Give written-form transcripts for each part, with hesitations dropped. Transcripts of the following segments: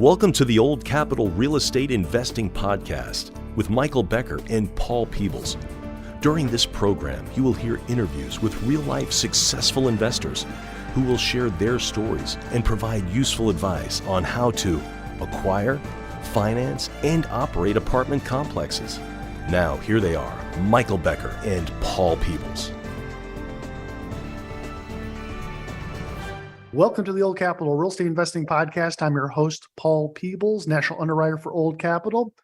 Welcome to the Old Capital Real Estate Investing Podcast with Michael Becker and Paul Peebles. During this program, you will hear interviews with real-life successful investors who will share their stories and provide useful advice on how to acquire, finance, and operate apartment complexes. Now, here they are, Michael Becker and Paul Peebles. Welcome to the Old Capital Real Estate Investing Podcast. I'm your host, Paul Peebles, National Underwriter for Old Capital.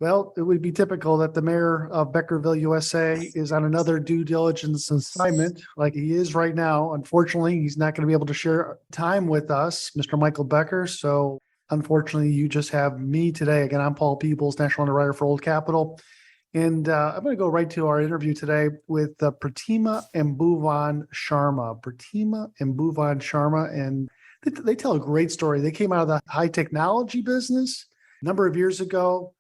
Well, it would be typical that the mayor of Beckerville, USA is on another due diligence assignment like he is right now. Unfortunately, he's not going to be able to share time with us, Mr. Michael Becker. So unfortunately, you just have me today. Again, I'm Paul Peebles, National Underwriter for Old Capital. And I'm going to go right to our interview today with Pratima and Bhuvan Sharma. Pratima and Bhuvan Sharma, and they tell a great story. They came out of the high technology business a number of years ago,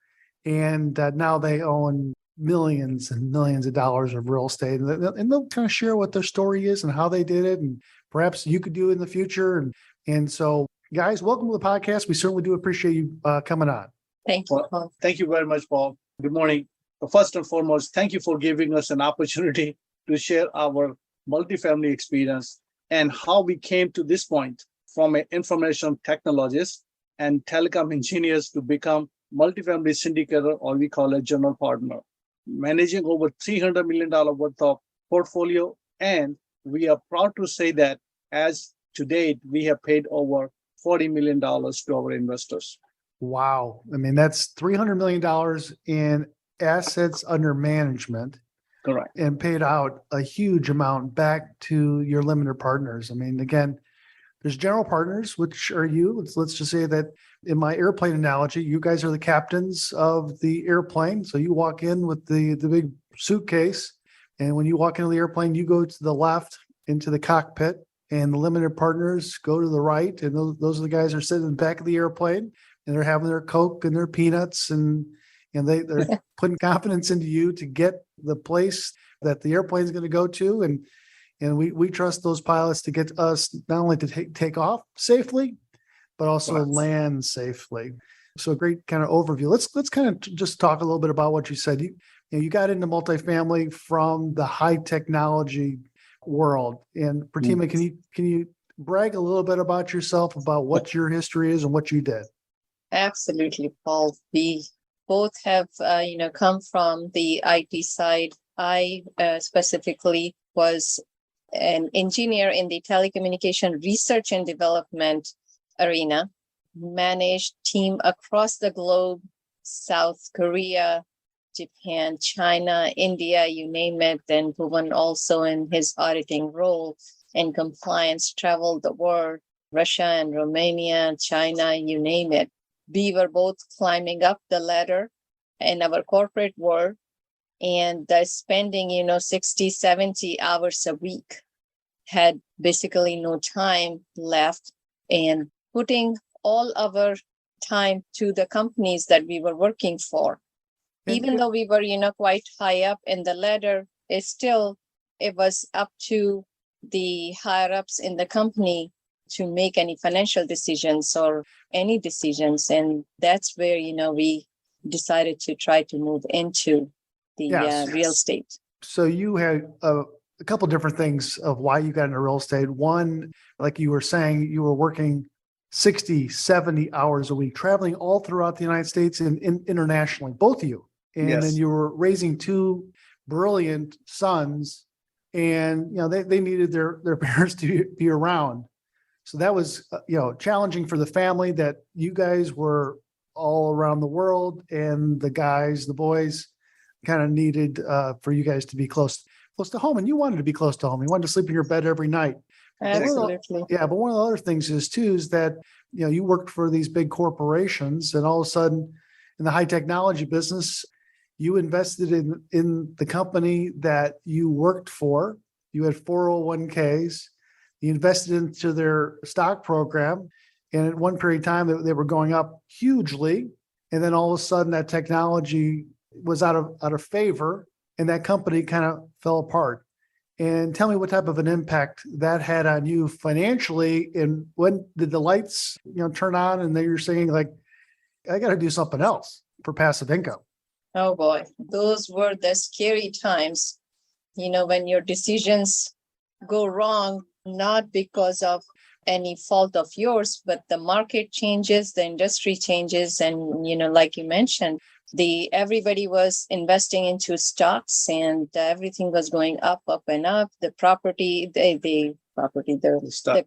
and now they own millions and millions of dollars of real estate. And they'll kind of share what their story is and how they did it, and perhaps you could do it in the future. And so, guys, welcome to the podcast. We certainly do appreciate you coming on. Thank you, Paul. Thank you very much, Paul. Good morning. First and foremost, thank you for giving us an opportunity to share our multifamily experience and how we came to this point from an information technologist and telecom engineers to become multifamily syndicator, or we call it general partner, managing over $300 million worth of portfolio. And we are proud to say that as to date, we have paid over $40 million to our investors. Wow. I mean, that's $300 million in assets under management. Correct. And paid out a huge amount back to your limited partners. I mean, again, there's general partners, which are you. Let's just say that in my airplane analogy, you guys are the captains of the airplane. So you walk in with the big suitcase, and when you walk into the airplane, you go to the left into the cockpit, and the limited partners go to the right. And those are the guys that are sitting in the back of the airplane, and they're having their Coke and their peanuts, and they're putting confidence into you to get the place that the airplane is going to go to. And we trust those pilots to get us not only to take off safely, but also land safely. So a great kind of overview. Let's kind of just talk a little bit about what you said. You got into multifamily from the high technology world. And Pratima, can you brag a little bit about yourself, about what your history is and what you did? Absolutely, Paul. We both have, come from the IT side. I specifically was an engineer in the telecommunication research and development arena, managed team across the globe, South Korea, Japan, China, India, you name it. Then Bhuvan also in his auditing role and compliance traveled the world, Russia and Romania, China, you name it. We were both climbing up the ladder in our corporate world and spending, 60, 70 hours a week, had basically no time left, and putting all our time to the companies that we were working for. Even though we were, quite high up in the ladder, it was up to the higher ups in the company to make any financial decisions or any decisions. And that's where, we decided to try to move into the real estate. So you had a couple different things of why you got into real estate. One, like you were saying, you were working 60, 70 hours a week, traveling all throughout the United States and internationally, both of you. And then you were raising two brilliant sons, and, they needed their parents to be around. So that was, challenging for the family, that you guys were all around the world, and the boys kind of needed for you guys to be close to home. And you wanted to be close to home. You wanted to sleep in your bed every night. Absolutely. But one of the other things is that, you worked for these big corporations, and all of a sudden in the high technology business, you invested in the company that you worked for. You had 401ks. You invested into their stock program, and at one period of time, they were going up hugely. And then all of a sudden, that technology was out of favor, and that company kind of fell apart. And tell me what type of an impact that had on you financially. And when did the lights, turn on and then you're saying like, I got to do something else for passive income? Oh boy, those were the scary times, when your decisions go wrong, not because of any fault of yours, but the market changes, the industry changes. And, like you mentioned, everybody was investing into stocks and everything was going up and up. The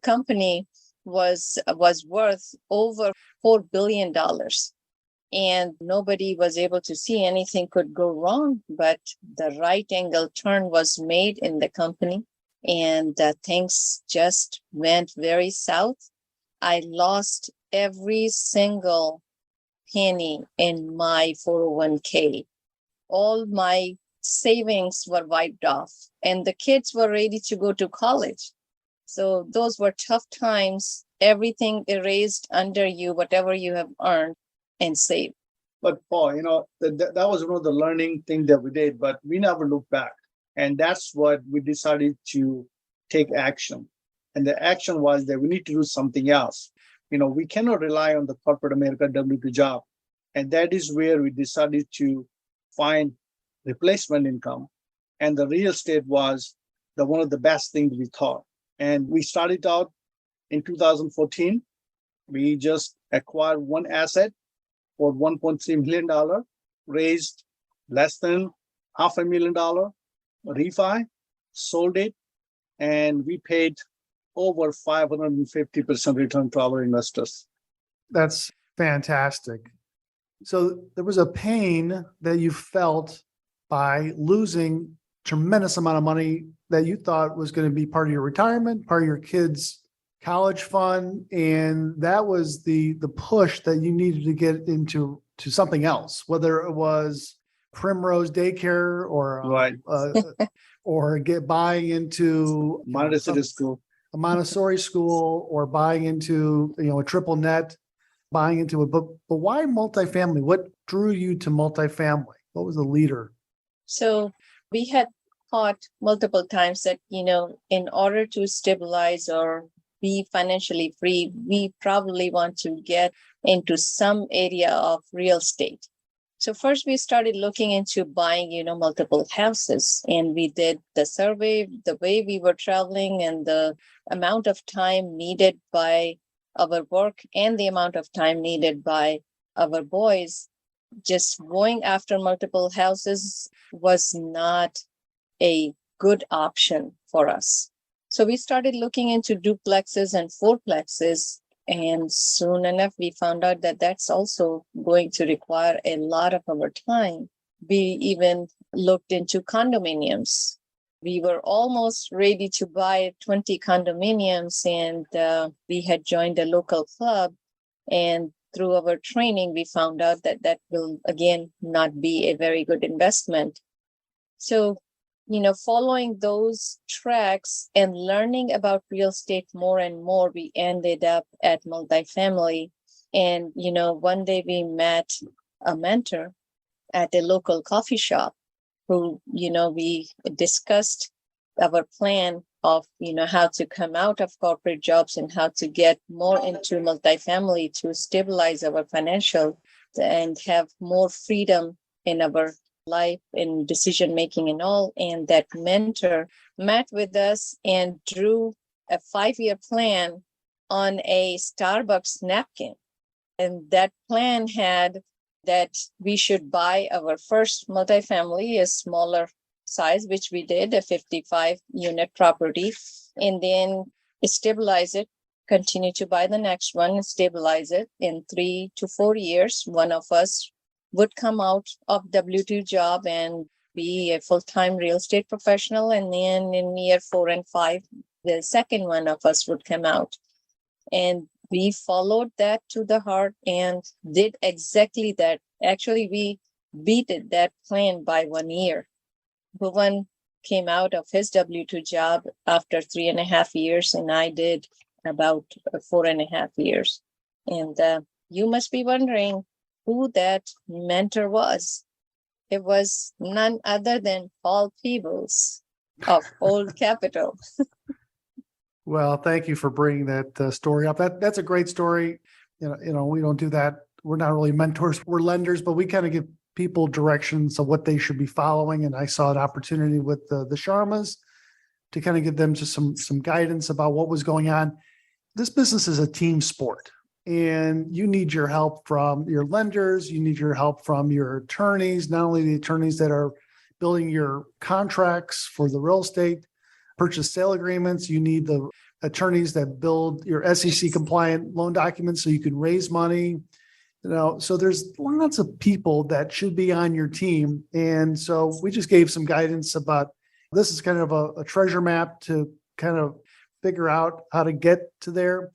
company was worth over $4 billion. And nobody was able to see anything could go wrong, but the right angle turn was made in the company, and things just went very south. I lost every single penny in my 401k. All my savings were wiped off, and the kids were ready to go to college. So those were tough times. Everything erased under you, whatever you have earned and saved. But Paul, that was one of the learning thing that we did, but we never looked back. And that's what we decided to take action. And the action was that we need to do something else. We cannot rely on the corporate America W2 job. And that is where we decided to find replacement income. And the real estate was one of the best things we thought. And we started out in 2014. We just acquired one asset for $1.3 million, raised less than $500,000 refi, sold it, and we paid over 550% return to our investors. That's fantastic. So there was a pain that you felt by losing tremendous amount of money that you thought was going to be part of your retirement, part of your kids' college fund, and that was the push that you needed to get into something else, whether it was Primrose Daycare or Right. or buying into Montessori school, a Montessori school, or buying into a triple net, buying into it. But why multifamily? What drew you to multifamily? What was the leader? So we had thought multiple times that in order to stabilize or be financially free, we probably want to get into some area of real estate. So first we started looking into buying, multiple houses, and we did the survey, the way we were traveling and the amount of time needed by our work and the amount of time needed by our boys. Just going after multiple houses was not a good option for us. So we started looking into duplexes and fourplexes, and soon enough, we found out that that's also going to require a lot of our time. We even looked into condominiums. We were almost ready to buy 20 condominiums, and we had joined a local club. And through our training, we found out that will, again, not be a very good investment. So following those tracks and learning about real estate more and more, we ended up at multifamily. And, one day we met a mentor at a local coffee shop who, we discussed our plan of, how to come out of corporate jobs and how to get more into multifamily to stabilize our financial and have more freedom in our life and decision making and all. And that mentor met with us and drew a 5-year plan on a Starbucks napkin. And that plan had that we should buy our first multifamily, a smaller size, which we did, a 55-unit property, and then stabilize it, continue to buy the next one and stabilize it. In 3 to 4 years, one of us would come out of W-2 job and be a full-time real estate professional. And then in year 4 and 5, the second one of us would come out. And we followed that to the heart and did exactly that. Actually, we beat that plan by 1 year. Bhuvan came out of his W-2 job after 3.5 years, and I did about 4.5 years. And you must be wondering who that mentor was. It was none other than Paul Peebles. of old capital. Well, thank you for bringing that story up. That's a great story. We don't do that. We're not really mentors, we're lenders, but we kind of give people directions of what they should be following. And I saw an opportunity with the Sharmas to kind of give them just some guidance about what was going on. This business is a team sport, and you need your help from your lenders. You need your help from your attorneys, not only the attorneys that are building your contracts for the real estate purchase sale agreements. You need the attorneys that build your SEC compliant loan documents so you can raise money. So there's lots of people that should be on your team. And so we just gave some guidance about this is kind of a treasure map to kind of figure out how to get to there,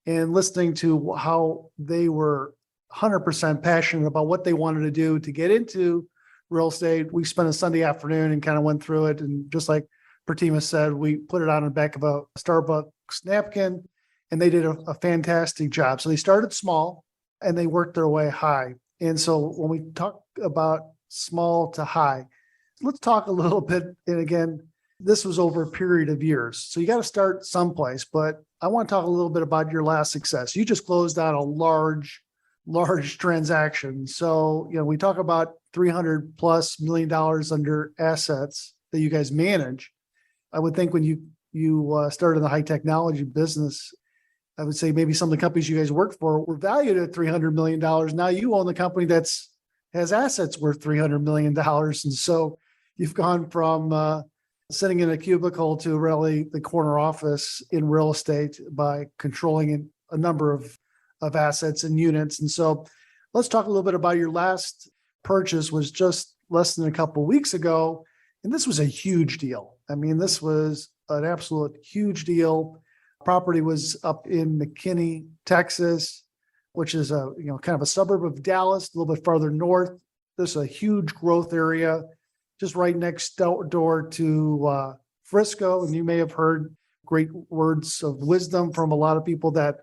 and listening to how they were 100% passionate about what they wanted to do to get into real estate. We spent a Sunday afternoon and kind of went through it. And just like Pratima said, we put it on the back of a Starbucks napkin, and they did a fantastic job. So they started small and they worked their way high. And so when we talk about small to high, let's talk a little bit. And again, this was over a period of years. So you got to start someplace, but I want to talk a little bit about your last success. You just closed out a large transaction. So, we talk about $300+ million under assets that you guys manage. I would think when you started in the high technology business, I would say maybe some of the companies you guys worked for were valued at $300 million. Now you own the company has assets worth $300 million. And so you've gone from sitting in a cubicle to really the corner office in real estate by controlling a number of assets and units. And so let's talk a little bit about your last purchase. Was just less than a couple of weeks ago. And this was a huge deal. I mean, this was an absolute huge deal. Property was up in McKinney, Texas, which is kind of a suburb of Dallas, a little bit farther north. This is a huge growth area, just right next door to Frisco. And you may have heard great words of wisdom from a lot of people that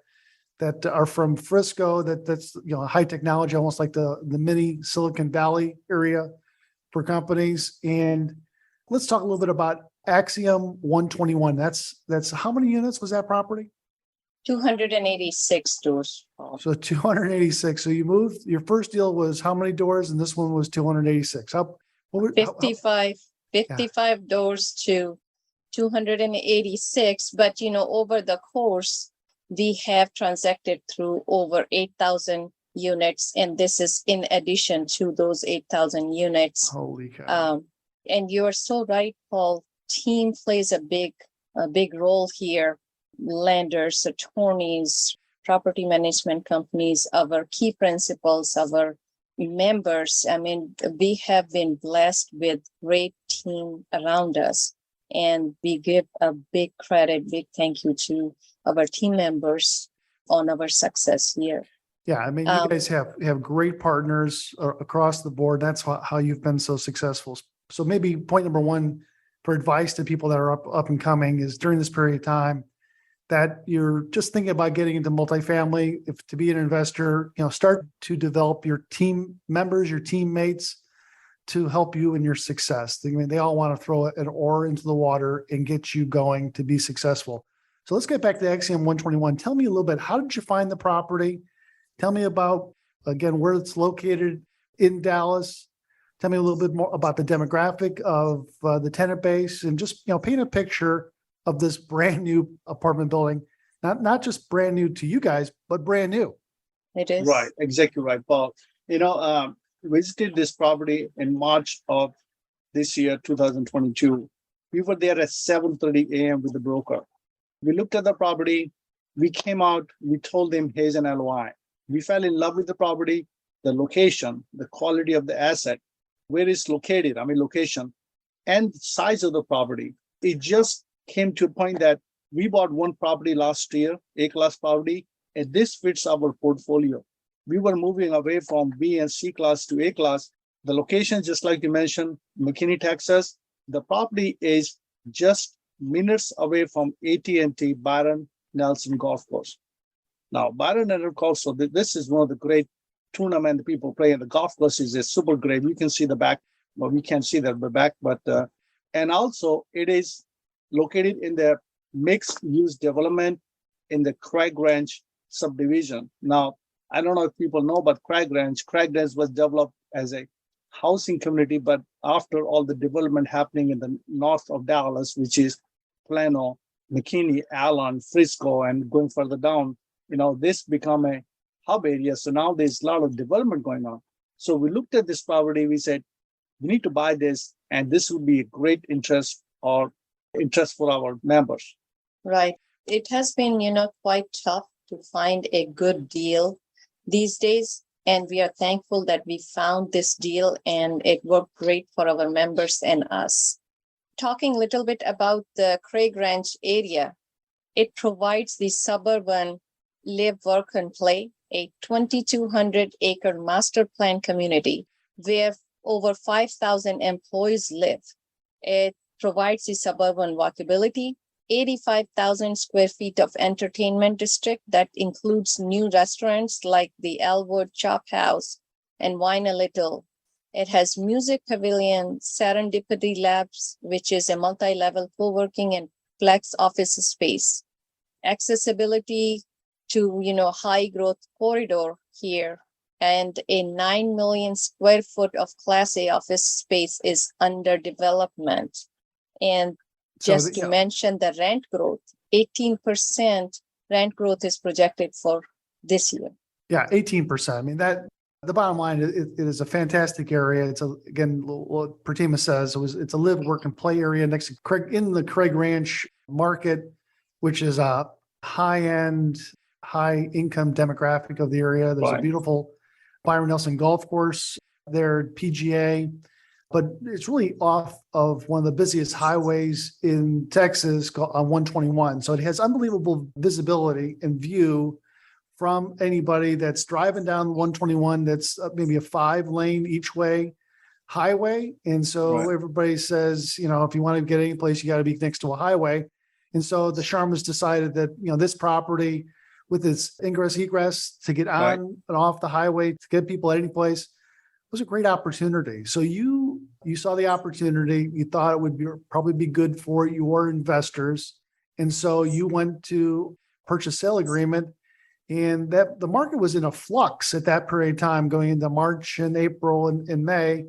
are from Frisco, that's high technology, almost like the mini Silicon Valley area for companies. And let's talk a little bit about Axiom 121. That's how many units was that property? 286 doors. So 286. So you moved, your first deal was how many doors? And this one was 286. 55 doors to 286. But, over the course, we have transacted through over 8,000 units. And this is in addition to those 8,000 units. Holy cow. And you're so right, Paul. Team plays a big role here. Lenders, attorneys, property management companies, our key principals, our members. I mean, we have been blessed with great team around us. And we give a big thank you to our team members on our success here. Yeah, I mean, you guys have great partners across the board. That's how you've been so successful. So maybe point number one for advice to people that are up and coming is during this period of time that you're just thinking about getting into multifamily. If to be an investor, start to develop your team members, your teammates to help you in your success. I mean, they all want to throw an oar into the water and get you going to be successful. So let's get back to Axiom 121. Tell me a little bit, how did you find the property? Tell me about, again, where it's located in Dallas. Tell me a little bit more about the demographic of the tenant base, and just paint a picture of this brand new apartment building, not just brand new to you guys, but brand new. It is. Right, exactly right, Paul. Visited this property in March of this year, 2022. We were there at 7:30 a.m. with the broker. We looked at the property. We came out. We told them, here's an LOI. We fell in love with the property, the location, the quality of the asset, where it's located, location, and the size of the property. It just came to a point that we bought one property last year, A-class property, and this fits our portfolio. We were moving away from B and C class to A-class. The location, just like you mentioned, McKinney, Texas, the property is just minutes away from AT&T Byron Nelson Golf Course. Now, Byron Nelson Golf Course, so this is one of the great tournament people play, and the golf course is super great. You can see the back. Well, we can't see that the back, but And also it is located in the mixed use development in the Craig Ranch subdivision. Now, I don't know if people know about Craig Ranch. Craig Ranch was developed as a housing community, but after all the development happening in the north of Dallas, which is Plano, McKinney, Allen, Frisco, and going further down, this become a hub area. So now there's a lot of development going on. So we looked at this property, we said, we need to buy this, and this would be a great interest for our members. Right. It has been, quite tough to find a good deal these days. And we are thankful that we found this deal and it worked great for our members and us. Talking a little bit about the Craig Ranch area, it provides the suburban live, work, and play, a 2,200-acre master plan community where over 5,000 employees live. It provides the suburban walkability, 85,000 square feet of entertainment district that includes new restaurants like the Elwood Chop House and Wine a Little. It has music pavilion, Serendipity Labs, which is a multi-level co-working and flex office space. Accessibility to, high growth corridor here, and a 9 million square foot of Class A office space is under development. And just to mention the rent growth, 18% rent growth is projected for this year. Yeah, 18%. I mean, the bottom line, it is a fantastic area. It's again, what Pratima says, it's a live, work, and play area next to in the Craig Ranch market, which is a high-end, high-income demographic of the area. There's a beautiful Byron Nelson golf course there, PGA, but it's really off of one of the busiest highways in Texas on 121. So it has unbelievable visibility and view from anybody that's driving down 121. That's maybe a 5-lane each way highway. And so everybody says, if you want to get any place, you got to be next to a highway. And so the Sharmas decided that, this property with its ingress, egress to get on and off the highway, to get people at any place, was a great opportunity. So you saw the opportunity, you thought it would probably be good for your investors. And so you went to purchase sale agreement, and that the market was in a flux at that period of time going into March and April and May.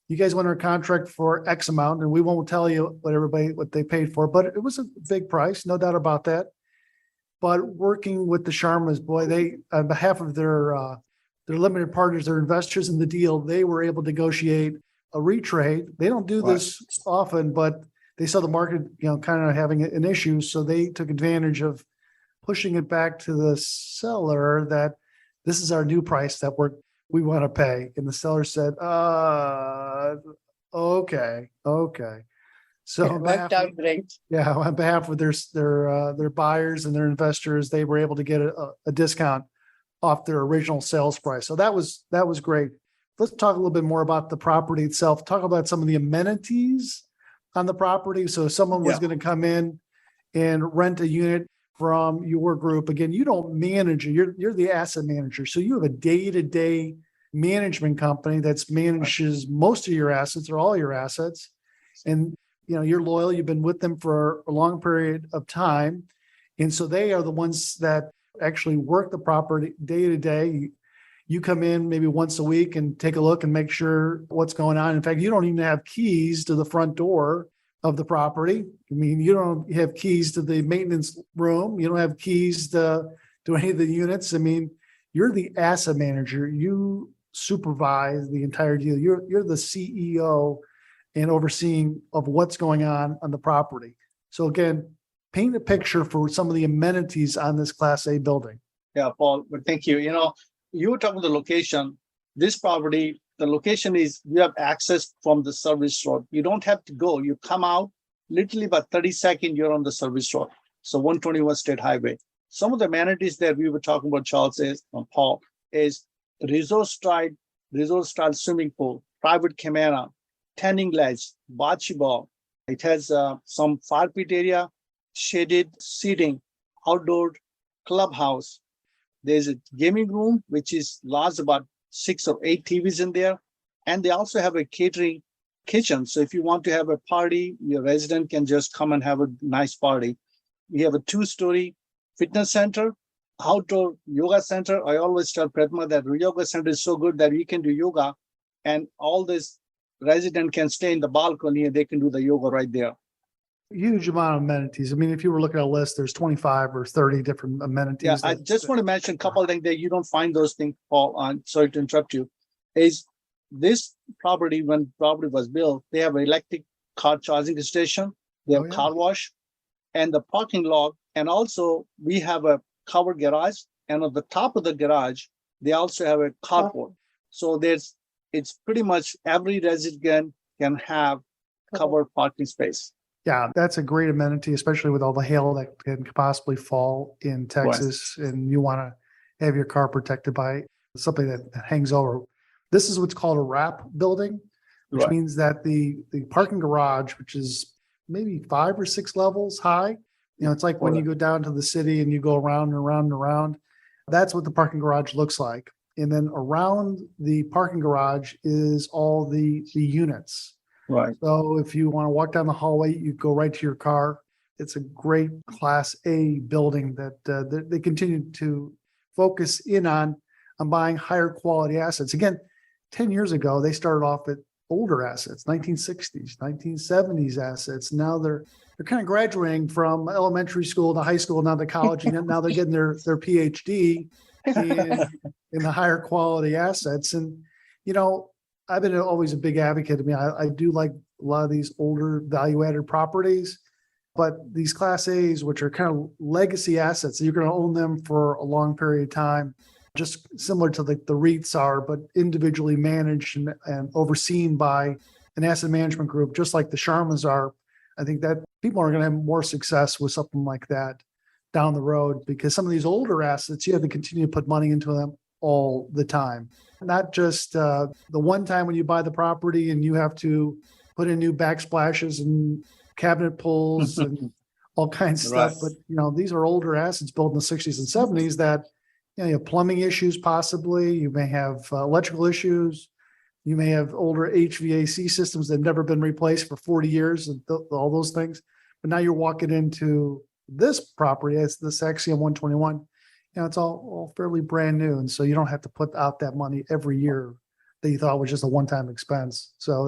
You guys went under contract for X amount, and we won't tell you what they paid for, but it was a big price, no doubt about that. But working with the Sharmas, boy, they, on behalf of their limited partners, their investors in the deal, they were able to negotiate a retrade. They don't do this often, but they saw the market, kind of having an issue. So they took advantage of pushing it back to the seller that this is our new price that we want to pay. And the seller said, okay. So it worked out great. Yeah, on behalf of their buyers and their investors, they were able to get a discount off their original sales price. So that was great. Let's talk a little bit more about the property itself. Talk about some of the amenities on the property. So if someone was going to come in and rent a unit from your group, again, you don't manage it. You're the asset manager. So you have a day-to-day management company that manages most of your assets or all your assets. And you're loyal. You've been with them for a long period of time. And so they are the ones that actually work the property day to day. You come in maybe once a week and take a look and make sure what's going on. In fact, you don't even have keys to the front door of the property. I mean, you don't have keys to the maintenance room. You don't have keys to any of the units. I mean, you're the asset manager. You supervise the entire deal. You're the CEO and overseeing of what's going on the property. So again, paint a picture for some of the amenities on this Class A building. Yeah, Paul, but thank you. You were talking about the location. This property, the location is, you have access from the service road. You don't have to go. You come out, literally about 30 seconds, you're on the service road. So 121 State Highway. Some of the amenities that we were talking about, Paul, is resort-style swimming pool, private camera, tanning ledge, bocce ball. It has some fire pit area, shaded seating, outdoor clubhouse. There's a gaming room, which is large, about 6 or 8 TVs in there. And they also have a catering kitchen. So if you want to have a party, your resident can just come and have a nice party. We have a 2-story fitness center, outdoor yoga center. I always tell Pratima that yoga center is so good that we can do yoga and all this resident can stay in the balcony and they can do the yoga right there. Huge amount of amenities. I mean, if you were looking at a list, there's 25 or 30 different amenities. Yeah, I just want to mention a couple of things that you don't find those things, Paul. Sorry to interrupt you. Is this property, when property was built, they have an electric car charging station, they have car wash, and the parking lot. And also we have a covered garage. And on the top of the garage, they also have a carport. So it's pretty much every resident can have covered parking space. Yeah, that's a great amenity, especially with all the hail that can possibly fall in Texas. And you want to have your car protected by something that hangs over. This is what's called a wrap building, which means that the parking garage, which is maybe 5 or 6 levels high, it's like when you go down to the city and you go around and around and around. That's what the parking garage looks like. And then around the parking garage is all the units. Right. So if you want to walk down the hallway, you go right to your car. It's a great Class A building that they continue to focus in on buying higher quality assets. Again, 10 years ago, they started off at older assets, 1960s, 1970s assets. Now they're kind of graduating from elementary school to high school, now to college, and now they're getting their PhD in the higher quality assets. And, I've been always a big advocate. I mean, I do like a lot of these older value-added properties, but these Class A's, which are kind of legacy assets, you're going to own them for a long period of time, just similar to the REITs are, but individually managed and overseen by an asset management group, just like the Sharmas are. I think that people are going to have more success with something like that down the road, because some of these older assets, you have to continue to put money into them all the time. Not just the one time when you buy the property and you have to put in new backsplashes and cabinet pulls and all kinds of stuff. But, these are older assets built in the 60s and 70s that, you have plumbing issues possibly. You may have electrical issues. You may have older HVAC systems that have never been replaced for 40 years and all those things. But now you're walking into this property, it's this Axiom 121. It's all fairly brand new. And so you don't have to put out that money every year that you thought was just a one-time expense. So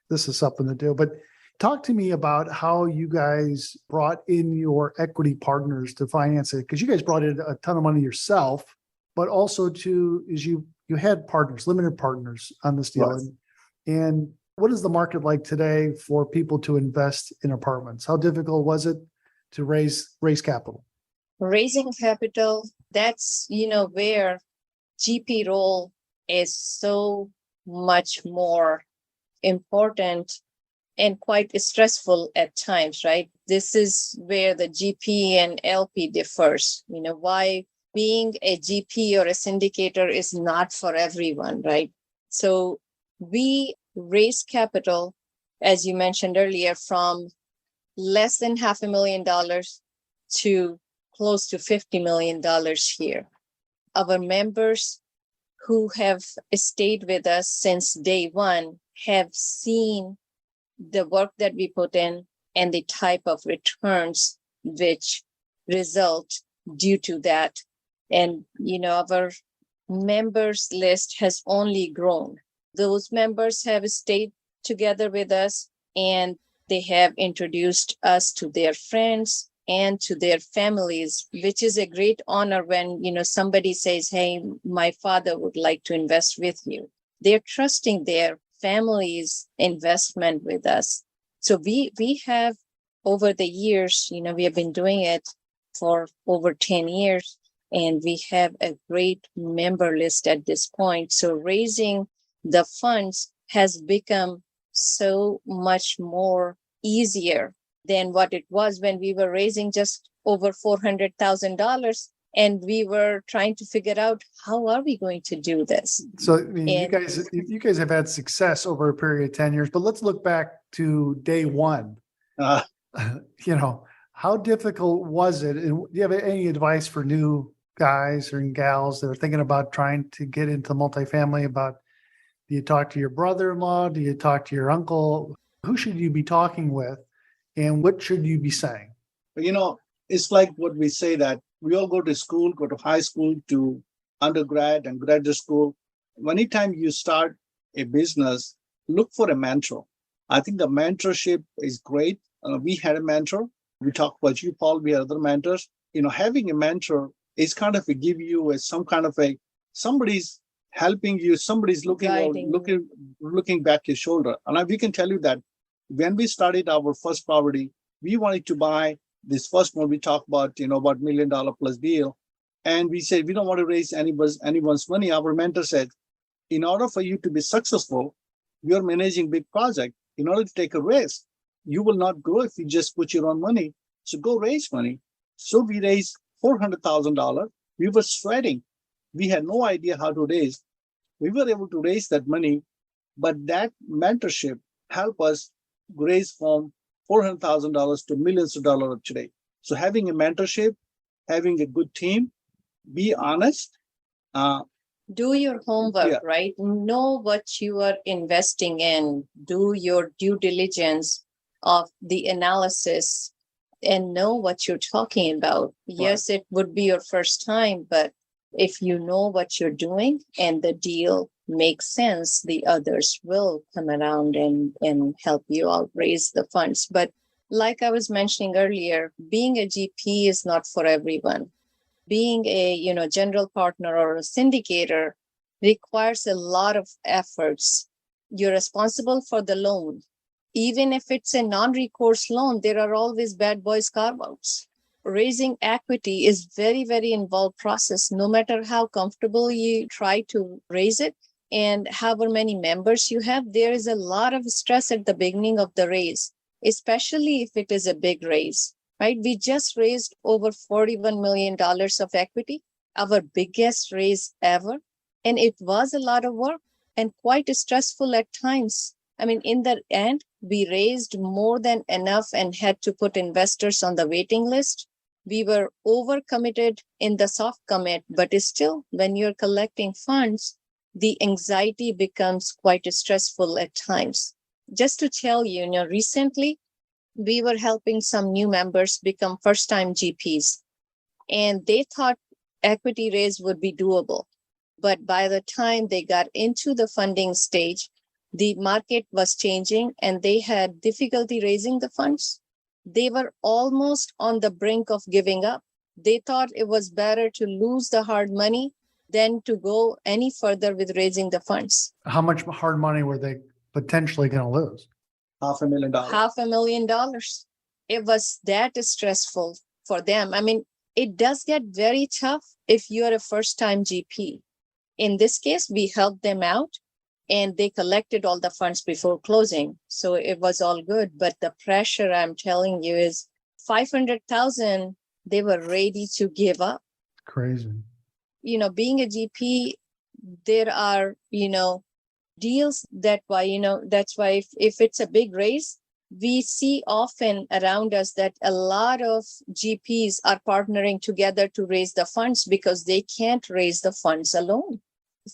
this is something to do. But talk to me about how you guys brought in your equity partners to finance it, because you guys brought in a ton of money yourself, but also you had partners, limited partners on this deal. Right. And what is the market like today for people to invest in apartments? How difficult was it to raise capital? Raising capital, that's, where GP role is so much more important and quite stressful at times, right? This is where the GP and LP differs. Why being a GP or a syndicator is not for everyone, right? So we raise capital, as you mentioned earlier, from less than $500,000 to close to $50 million here. Our members who have stayed with us since day one have seen the work that we put in and the type of returns which result due to that. And, our members list has only grown. Those members have stayed together with us and they have introduced us to their friends and to their families, which is a great honor when, somebody says, hey, my father would like to invest with you. They're trusting their family's investment with us. So we have over the years, we have been doing it for over 10 years, and we have a great member list at this point. So raising the funds has become so much more easier than what it was when we were raising just over $400,000 and we were trying to figure out how are we going to do this. So you guys have had success over a period of 10 years, but let's look back to day one. How difficult was it? And do you have any advice for new guys or gals that are thinking about trying to get into multifamily about Do you talk to your brother-in-law? Do you talk to your uncle? Who should you be talking with? And what should you be saying? It's like what we say that we all go to school, go to high school, to undergrad and graduate school. Anytime you start a business, look for a mentor. I think the mentorship is great. We had a mentor. We talked about you, Paul. We had other mentors. Having a mentor is kind of give you some kind of somebody's helping you, somebody's looking back your shoulder. And we can tell you that when we started our first property, we wanted to buy this first one. We talked about, about $1 million plus deal. And we said, we don't want to raise anyone's money. Our mentor said, in order for you to be successful, you're managing big project. In order to take a risk, you will not grow if you just put your own money. So go raise money. So we raised $400,000. We were sweating. We had no idea how to raise. We were able to raise that money, but that mentorship helped us raise from $400,000 to millions of dollars today. So having a mentorship, having a good team, be honest. Do your homework, right? Know what you are investing in. Do your due diligence of the analysis and know what you're talking about. Yes, it would be your first time, but if you know what you're doing and the deal makes sense, the others will come around and help you out raise the funds. But like I was mentioning earlier, being a GP is not for everyone. Being a general partner or a syndicator requires a lot of efforts. You're responsible for the loan. Even if it's a non-recourse loan, there are always bad boys carve-outs. Raising equity is very, very involved process. No matter how comfortable you try to raise it and however many members you have, there is a lot of stress at the beginning of the raise, especially if it is a big raise. Right? We just raised over $41 million of equity, our biggest raise ever. And it was a lot of work and quite stressful at times. I mean, in the end, we raised more than enough and had to put investors on the waiting list. We were overcommitted in the soft commit, but still, when you're collecting funds, the anxiety becomes quite stressful at times. Just to tell you, recently, we were helping some new members become first-time GPs, and they thought equity raise would be doable. But by the time they got into the funding stage, the market was changing and they had difficulty raising the funds. They were almost on the brink of giving up. They thought it was better to lose the hard money than to go any further with raising the funds. How much hard money were they potentially going to lose? $500,000. $500,000. It was that stressful for them. I mean, it does get very tough if you're a first-time GP. In this case, we helped them out and they collected all the funds before closing. So it was all good. But the pressure, I'm telling you, is $500,000, they were ready to give up. Crazy. Being a GP, there are, deals that's why if it's a big raise, we see often around us that a lot of GPs are partnering together to raise the funds because they can't raise the funds alone.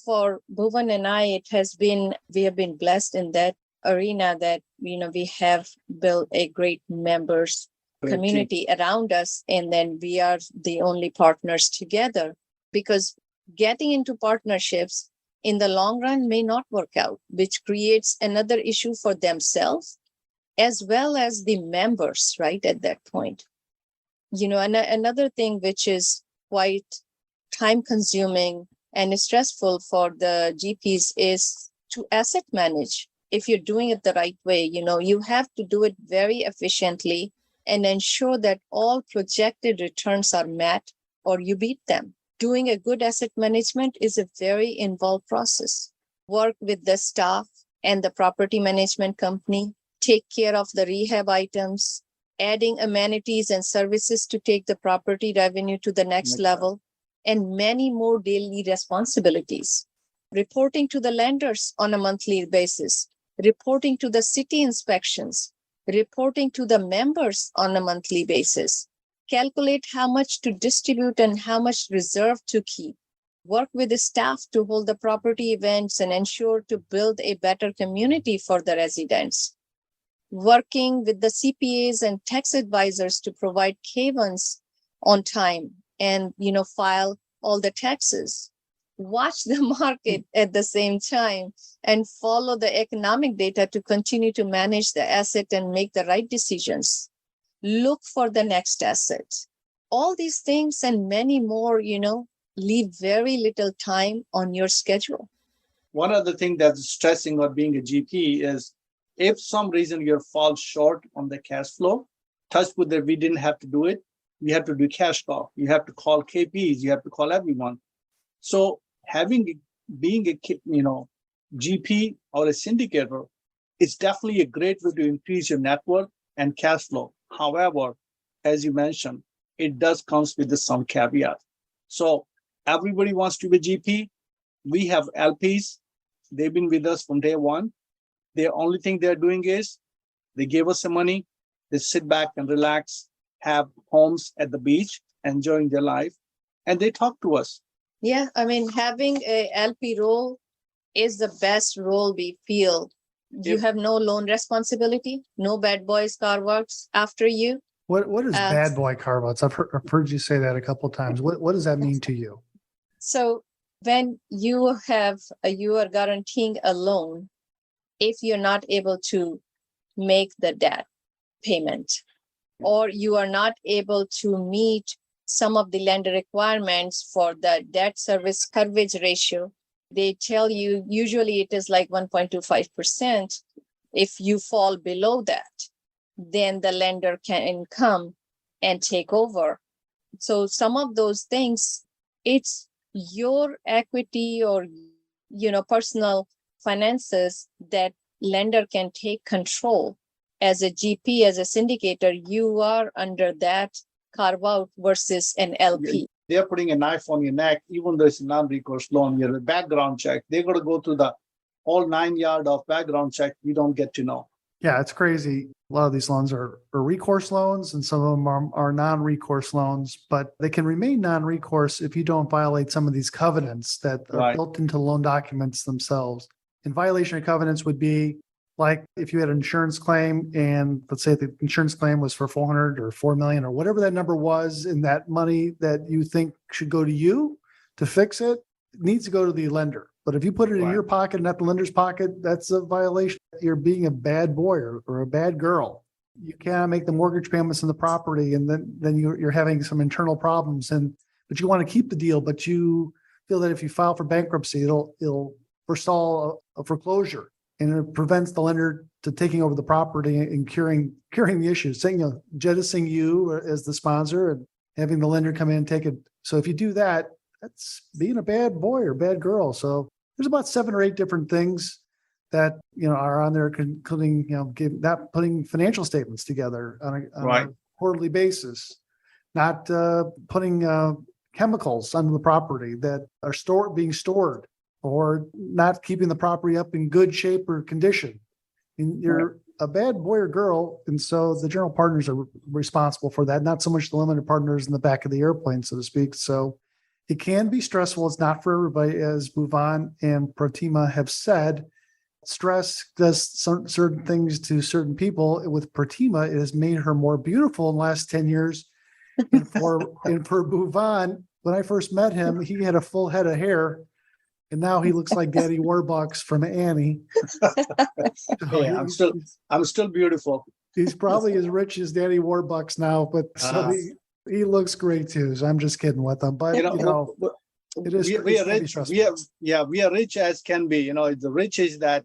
For Bhuvan and I, we have been blessed in that arena that, we have built a great members community around us. And then we are the only partners together, because getting into partnerships in the long run may not work out, which creates another issue for themselves as well as the members, right, at that point. And another thing which is quite time consuming and stressful for the GPs is to asset manage. If you're doing it the right way, you have to do it very efficiently and ensure that all projected returns are met or you beat them. Doing a good asset management is a very involved process. Work with the staff and the property management company, take care of the rehab items, adding amenities and services to take the property revenue to the next level, and many more daily responsibilities. Reporting to the lenders on a monthly basis, reporting to the city inspections, reporting to the members on a monthly basis, calculate how much to distribute and how much reserve to keep. work with the staff to hold the property events and ensure to build a better community for the residents. Working with the CPAs and tax advisors to provide K-1s on time and, file all the taxes. Watch the market at the same time and follow the economic data to continue to manage the asset and make the right decisions. Look for the next asset. All these things and many more, leave very little time on your schedule. One other thing that's stressing about being a GP is if some reason you fall short on the cash flow, touch wood that we didn't have to do it. We have to do cash call. You have to call KPs. You have to call everyone. So being a GP or a syndicator is definitely a great way to increase your network and cash flow. However, as you mentioned, it does comes with some caveat. So everybody wants to be GP. We have LPs. They've been with us from day one. The only thing they're doing is they give us some money. They sit back and relax, have homes at the beach, enjoying their life, and they talk to us. Yeah, having a LP role is the best role we feel. You have no loan responsibility, no bad boys carve-outs after you. What is bad boy carve-outs? I've heard you say that a couple of times. What does that mean to you? So when you are guaranteeing a loan, if you're not able to make the debt payment, or you are not able to meet some of the lender requirements for the debt service coverage ratio, they tell you usually it is like 1.25%. If you fall below that, then the lender can come and take over. So some of those things, it's your equity or, personal finances that lender can take control. As a GP, as a syndicator, you are under that carve out versus an LP. They're putting a knife on your neck, even though it's a non-recourse loan. You're a background check. They're going to go through the whole 9 yards of background check. We don't get to know. Yeah, it's crazy. A lot of these loans are recourse loans and some of them are non-recourse loans, but they can remain non-recourse if you don't violate some of these covenants that are built into loan documents themselves. And violation of covenants would be like if you had an insurance claim and let's say the insurance claim was for 400 or 4 million or whatever that number was, and that money that you think should go to you to fix it, it needs to go to the lender. But if you put it in your pocket and not the lender's pocket, that's a violation. You're being a bad boy or a bad girl. You cannot make the mortgage payments on the property, and then you're having some internal problems. But you want to keep the deal, but you feel that if you file for bankruptcy, it'll forestall a foreclosure, and it prevents the lender to taking over the property and curing the issues, saying jettisoning you as the sponsor and having the lender come in and take it. So if you do that, that's being a bad boy or bad girl. So there's about 7 or 8 different things that are on there, including not putting financial statements together on a quarterly basis, not putting chemicals under the property that are being stored, or not keeping the property up in good shape or condition. And you're a bad boy or girl, and so the general partners are responsible for that, not so much the limited partners in the back of the airplane, so to speak. So it can be stressful. It's not for everybody, as Bhuvan and Pratima have said. Stress does certain things to certain people. With Pratima, it has made her more beautiful in the last 10 years. And for Bhuvan, when I first met him, he had a full head of hair, and now he looks like Daddy Warbucks from Annie. So I'm still beautiful. He's probably as rich as Daddy Warbucks now, but he looks great too. So I'm just kidding with him, but it is. We are rich. We are rich as can be. The rich is that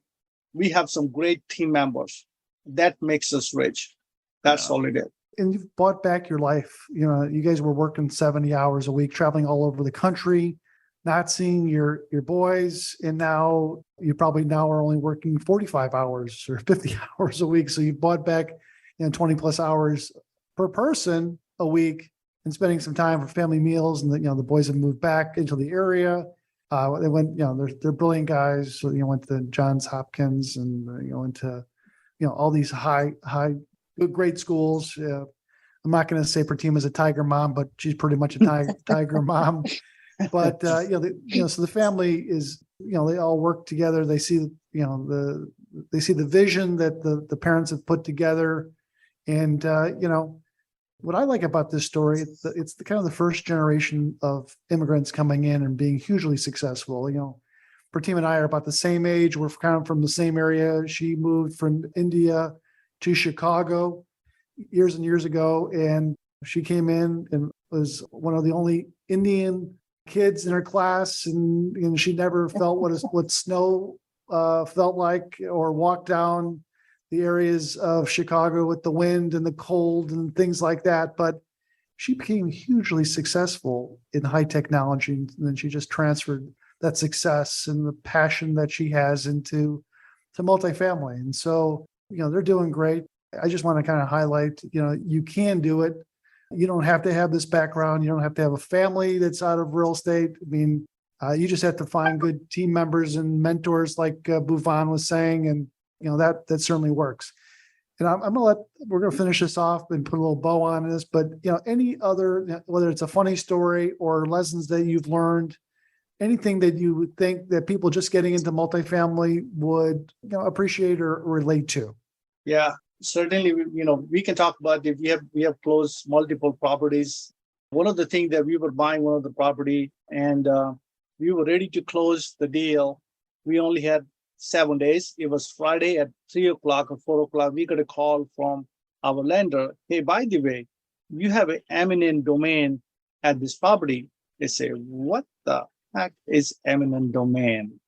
we have some great team members. That makes us rich. That's all it is. And you've bought back your life. You guys were working 70 hours a week, traveling all over the country, not seeing your boys, and now you probably are only working 45 hours or 50 hours a week. So you bought back 20 plus hours per person a week, and spending some time for family meals. And the boys have moved back into the area. They went, they're brilliant guys. So went to Johns Hopkins and went to all these high great schools. I'm not going to say Pratima's a Tiger mom, but she's pretty much a Tiger mom. But so the family is, they all work together. They see, they see the vision that the parents have put together. And what I like about this story, it's the kind of the first generation of immigrants coming in and being hugely successful. Pratima and I are about the same age. We're kind of from the same area. She moved from India to Chicago years and years ago, and she came in and was one of the only Indian kids in her class, and she never felt what snow felt like, or walked down the areas of Chicago with the wind and the cold and things like that. But she became hugely successful in high technology, and then she just transferred that success and the passion that she has into multifamily. And so, they're doing great. I just want to kind of highlight, you can do it. You don't have to have this background. You don't have to have a family that's out of real estate. I mean, you just have to find good team members and mentors, like Bhuvan was saying, and that certainly works. And we're going to finish this off and put a little bow on this. But any other, whether it's a funny story or lessons that you've learned, anything that you would think that people just getting into multifamily would appreciate or relate to. Yeah, certainly. We can talk about if we have closed multiple properties. One of the things that we were buying one of the property, and we were ready to close the deal. We only had 7 days. It was Friday at 3:00 or 4:00. We got a call from our lender. Hey, by the way, you have an eminent domain at this property. They say, what the heck is eminent domain?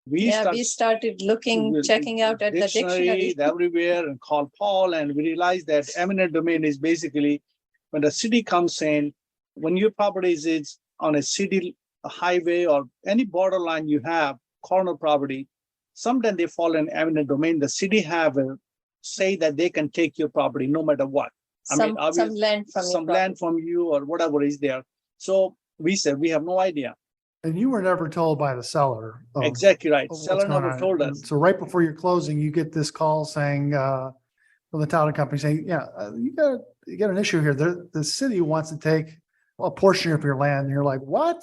We started looking, checking out at the dictionary everywhere, and called Paul, and we realized that eminent domain is basically when the city comes in, when your property is on a city highway or any borderline you have, corner property, sometimes they fall in eminent domain. The city have a say that they can take your property no matter what. Some land from you or whatever is there. So we said we have no idea. And you were never told by the seller. Exactly right. Seller never told us. So right before your closing, you get this call saying from the title company saying, you got an issue here. The city wants to take a portion of your land. And you're like, what?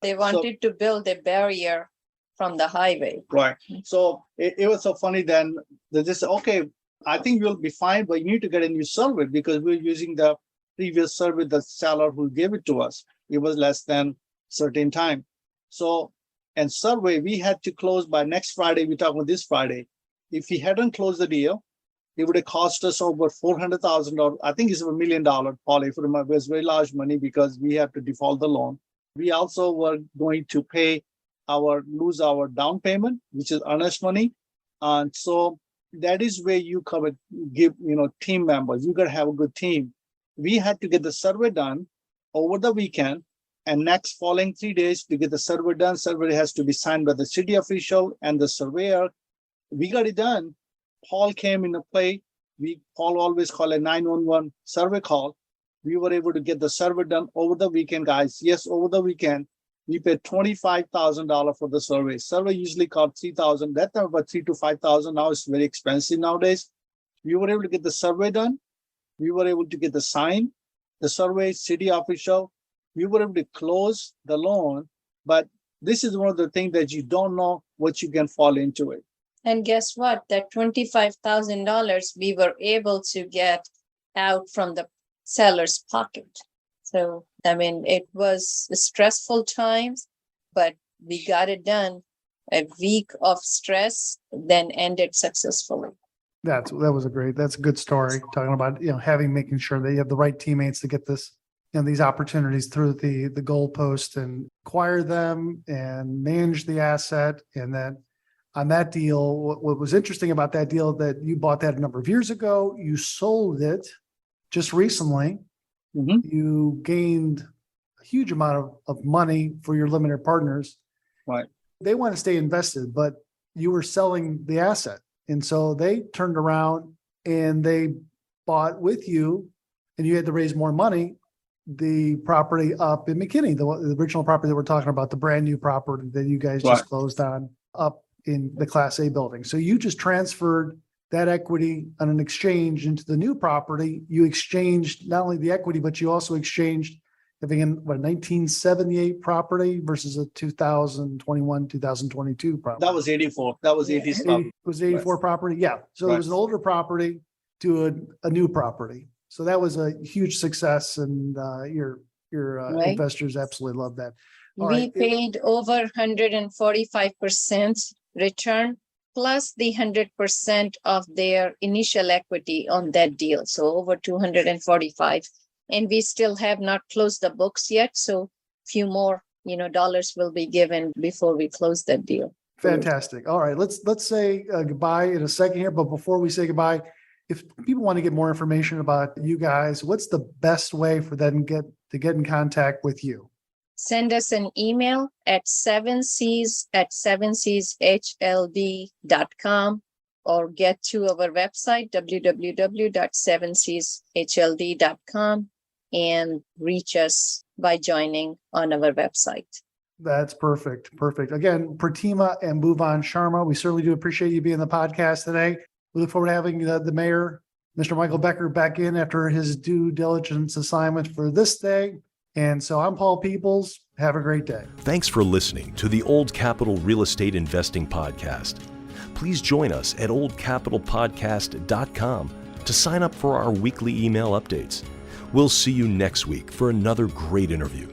They wanted to build a barrier from the highway. Right. So it was so funny then. They just said, okay, I think you'll be fine, but you need to get a new survey because we're using the previous survey, the seller who gave it to us. It was less than certain time. So, and survey, we had to close by next Friday. We're talking about this Friday. If we hadn't closed the deal, it would have cost us over $400,000. I think it's $1 million, Paul, if you remember. It's very large money because we have to default the loan. We also were going to lose our down payment, which is earnest money. And so that is where you give team members. You got to have a good team. We had to get the survey done over the weekend, and next following 3 days to get the survey done. Survey has to be signed by the city official and the surveyor. We got it done. Paul came into play. Paul always call a 911 survey call. We were able to get the survey done over the weekend, guys. Yes, over the weekend. We paid $25,000 for the survey. Survey usually cost $3,000. That time about $3,000 to $5,000. Now it's very expensive nowadays. We were able to get the survey done. We were able to get the sign, the survey, city official. We were able to close the loan. But this is one of the things that you don't know what you can fall into it. And guess what? That $25,000 we were able to get out from the seller's pocket. So, it was stressful times, but we got it done. A week of stress, then ended successfully. That's a good story. Talking about, making sure that you have the right teammates to get this, these opportunities through the goalpost and acquire them and manage the asset. And then on that deal, what was interesting about that deal, that you bought that a number of years ago, you sold it just recently. Mm-hmm. You gained a huge amount of money for your limited partners. Right. They want to stay invested, but you were selling the asset. And so they turned around and they bought with you, and you had to raise more money, the property up in McKinney, the original property that we're talking about, the brand new property that you guys just closed on, up in the Class A building. So you just transferred that equity on an exchange into the new property. You exchanged not only the equity, but you also exchanged having a 1978 property versus a 2021, 2022 property. That was 84. That was 80s property. It was 84 property. Yeah. So it Right. was an older property to a new property. So that was a huge success, and your Right. investors absolutely love that. All We right. paid over 145% return plus the 100% of their initial equity on that deal. So over 245. And we still have not closed the books yet. So few more, dollars will be given before we close that deal. Fantastic. All right. Let's say goodbye in a second here. But before we say goodbye, if people want to get more information about you guys, what's the best way for them to get in contact with you? Send us an email at 7cs@7cshld.com or get to our website, www.7cshld.com, and reach us by joining on our website. That's perfect. Perfect. Again, Pratima and Bhuvan Sharma, we certainly do appreciate you being on the podcast today. We look forward to having the mayor, Mr. Michael Becker, back in after his due diligence assignment for this day. And so I'm Paul Peoples. Have a great day. Thanks for listening to the Old Capital Real Estate Investing Podcast. Please join us at oldcapitalpodcast.com to sign up for our weekly email updates. We'll see you next week for another great interview.